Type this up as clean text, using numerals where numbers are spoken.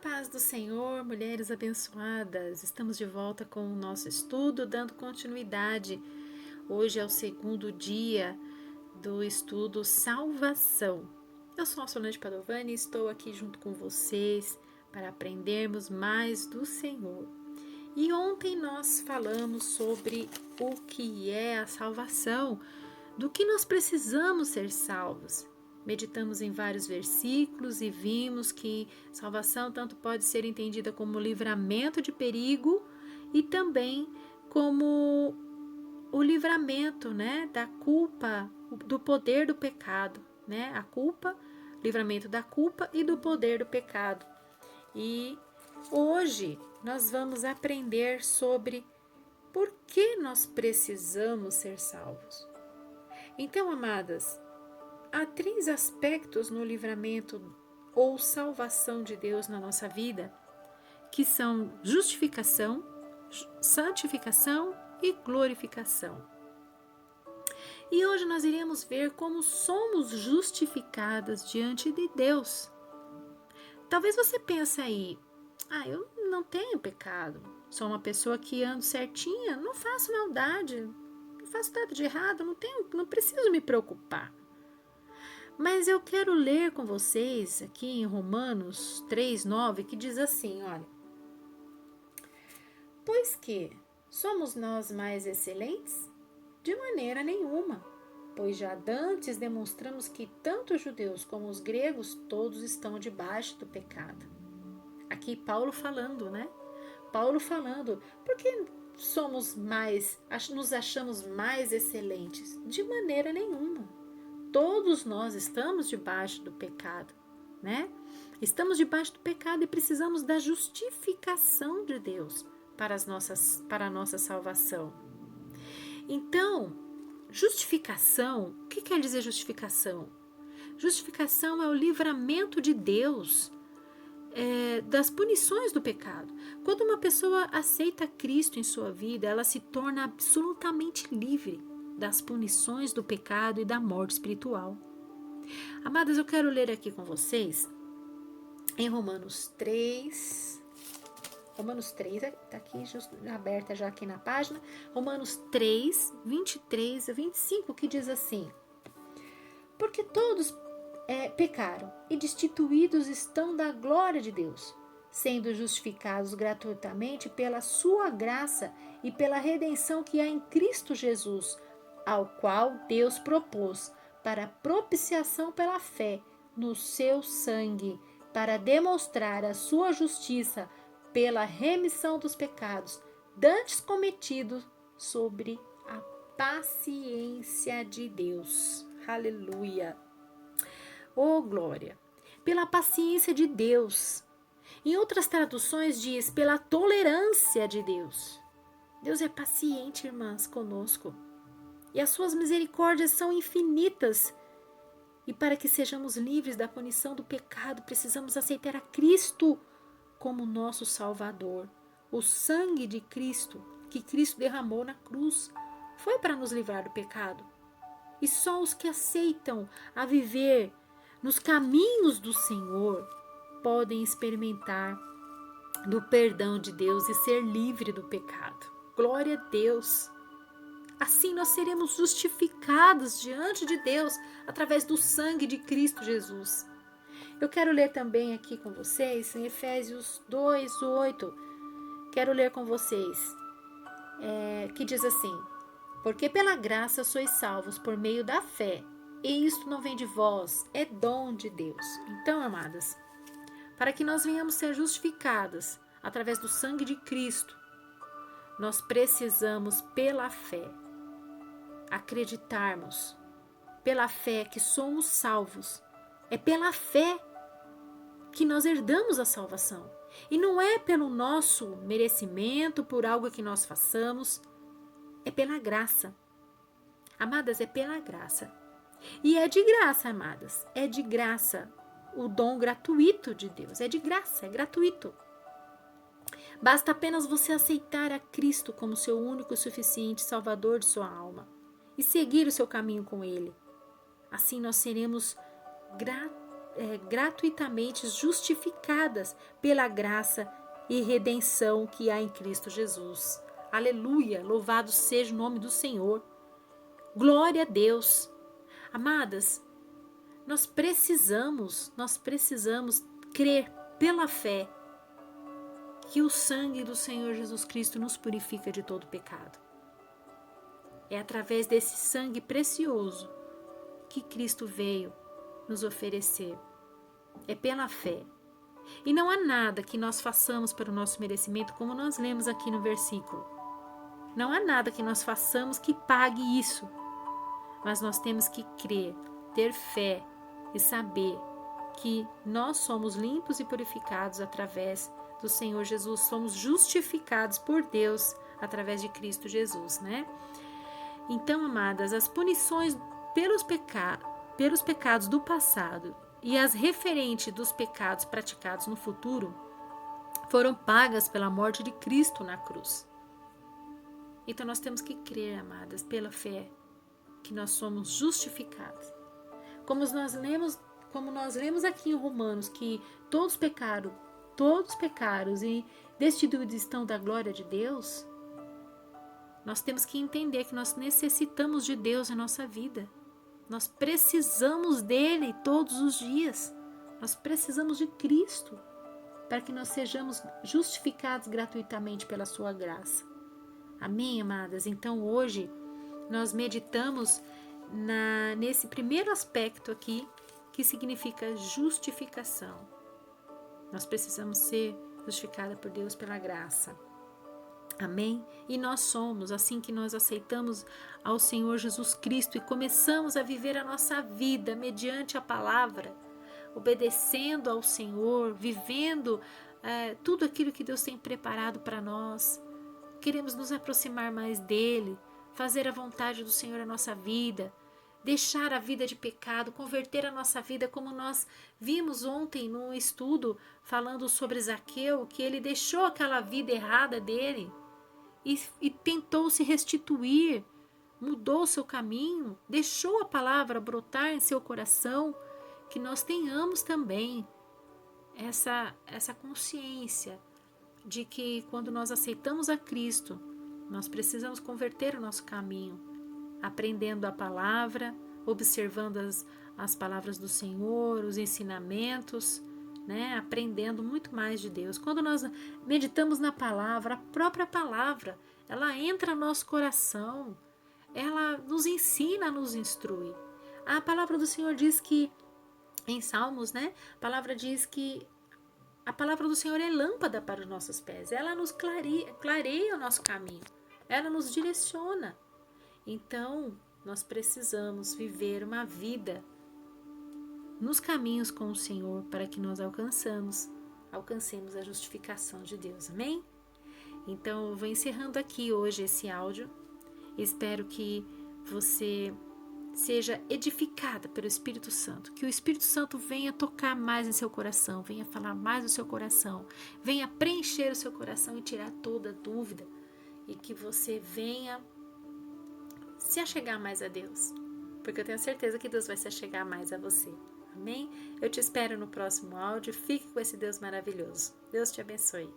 paz do Senhor, mulheres abençoadas. Estamos de volta com o nosso estudo, dando continuidade. Hoje é o segundo dia do estudo Salvação. Eu sou a Solange Padovani e estou aqui junto com vocês para aprendermos mais do Senhor. E ontem nós falamos sobre o que é a salvação, do que nós precisamos ser salvos. Meditamos em vários versículos e vimos que salvação tanto pode ser entendida como livramento de perigo e também como o livramento, da culpa, do poder do pecado, A culpa, livramento da culpa e do poder do pecado. E hoje nós vamos aprender sobre por que nós precisamos ser salvos. Então, amadas, há 3 aspectos no livramento ou salvação de Deus na nossa vida, que são justificação, santificação e glorificação. E hoje nós iremos ver como somos justificadas diante de Deus. Talvez você pense aí, eu não tenho pecado, sou uma pessoa que ando certinha, não faço maldade, não faço nada de errado, não preciso me preocupar. Mas eu quero ler com vocês aqui em Romanos 3:9, que diz assim, olha: pois que somos nós mais excelentes? De maneira nenhuma, pois já dantes demonstramos que tanto os judeus como os gregos todos estão debaixo do pecado. Aqui Paulo falando, Paulo falando, por que nos achamos mais excelentes? De maneira nenhuma. Todos nós estamos debaixo do pecado, Estamos debaixo do pecado e precisamos da justificação de Deus para a nossa salvação. Então, justificação, o que quer dizer justificação? Justificação é o livramento de Deus das punições do pecado. Quando uma pessoa aceita Cristo em sua vida, ela se torna absolutamente livre das punições do pecado e da morte espiritual. Amadas, eu quero ler aqui com vocês em Romanos 3, está aqui aberta já aqui na página, Romanos 3, 23 a 25, que diz assim: porque todos pecaram e destituídos estão da glória de Deus, sendo justificados gratuitamente pela sua graça e pela redenção que há em Cristo Jesus, ao qual Deus propôs para propiciação pela fé no seu sangue, para demonstrar a sua justiça pela remissão dos pecados dantes cometidos sobre a paciência de Deus. Aleluia! Oh, glória! Pela paciência de Deus. Em outras traduções diz pela tolerância de Deus. Deus é paciente, irmãs, conosco. E as suas misericórdias são infinitas. E para que sejamos livres da punição do pecado, precisamos aceitar a Cristo como nosso Salvador. O sangue de Cristo, que Cristo derramou na cruz, foi para nos livrar do pecado. E só os que aceitam a viver nos caminhos do Senhor podem experimentar do perdão de Deus e ser livre do pecado. Glória a Deus! Assim nós seremos justificados diante de Deus através do sangue de Cristo Jesus. Eu quero ler também aqui com vocês em Efésios 2:8. Quero ler com vocês, que diz assim: porque pela graça sois salvos por meio da fé, e isto não vem de vós, é dom de Deus. Então, amadas, para que nós venhamos ser justificadas através do sangue de Cristo, nós precisamos, pela fé, acreditarmos, pela fé que somos salvos. É pela fé que nós herdamos a salvação. E não é pelo nosso merecimento, por algo que nós façamos, é pela graça. Amadas, é pela graça. E é de graça, amadas, é de graça. O dom gratuito de Deus, é de graça, é gratuito. Basta apenas você aceitar a Cristo como seu único e suficiente Salvador de sua alma e seguir o seu caminho com Ele. Assim nós seremos gratuitamente justificadas pela graça e redenção que há em Cristo Jesus. Aleluia! Louvado seja o nome do Senhor. Glória a Deus. Amadas, nós precisamos crer pela fé que o sangue do Senhor Jesus Cristo nos purifica de todo pecado. É através desse sangue precioso que Cristo veio nos oferecer. É pela fé. E não há nada que nós façamos para o nosso merecimento, como nós lemos aqui no versículo. Não há nada que nós façamos que pague isso. Mas nós temos que crer, ter fé e saber que nós somos limpos e purificados através do Senhor Jesus. Somos justificados por Deus através de Cristo Jesus, né? Então, amadas, as punições pelos pecados do passado e as referentes dos pecados praticados no futuro foram pagas pela morte de Cristo na cruz. Então nós temos que crer, amadas, pela fé, que nós somos justificados. Como nós lemos aqui em Romanos, que todos pecaram e destituídos estão da glória de Deus, nós temos que entender que nós necessitamos de Deus em nossa vida. Nós precisamos dele todos os dias. Nós precisamos de Cristo para que nós sejamos justificados gratuitamente pela sua graça. Amém, amadas? Então hoje nós meditamos nesse primeiro aspecto aqui, que significa justificação. Nós precisamos ser justificados por Deus pela graça. Amém? E nós somos, assim que nós aceitamos ao Senhor Jesus Cristo e começamos a viver a nossa vida mediante a palavra, obedecendo ao Senhor, vivendo tudo aquilo que Deus tem preparado para nós. Queremos nos aproximar mais dele, fazer a vontade do Senhor na nossa vida, deixar a vida de pecado, converter a nossa vida, como nós vimos ontem no estudo falando sobre Zaqueu, que ele deixou aquela vida errada dele e tentou se restituir, mudou seu caminho, deixou a palavra brotar em seu coração, que nós tenhamos também essa consciência de que quando nós aceitamos a Cristo, nós precisamos converter o nosso caminho, aprendendo a palavra, observando as palavras do Senhor, os ensinamentos, né? Aprendendo muito mais de Deus. Quando nós meditamos na palavra, a própria palavra, ela entra no nosso coração, ela nos ensina, nos instrui. A palavra do Senhor diz que, em Salmos, né? A palavra diz que a palavra do Senhor é lâmpada para os nossos pés, ela nos clareia o nosso caminho, ela nos direciona. Então, nós precisamos viver uma vida nos caminhos com o Senhor para que nós alcancemos a justificação de Deus. Amém? Então, eu vou encerrando aqui hoje esse áudio. Espero que você seja edificada pelo Espírito Santo, que o Espírito Santo venha tocar mais em seu coração, venha falar mais no seu coração, venha preencher o seu coração e tirar toda dúvida, e que você venha se achegar mais a Deus, porque eu tenho certeza que Deus vai se achegar mais a você. Amém? Eu te espero no próximo áudio. Fique com esse Deus maravilhoso. Deus te abençoe.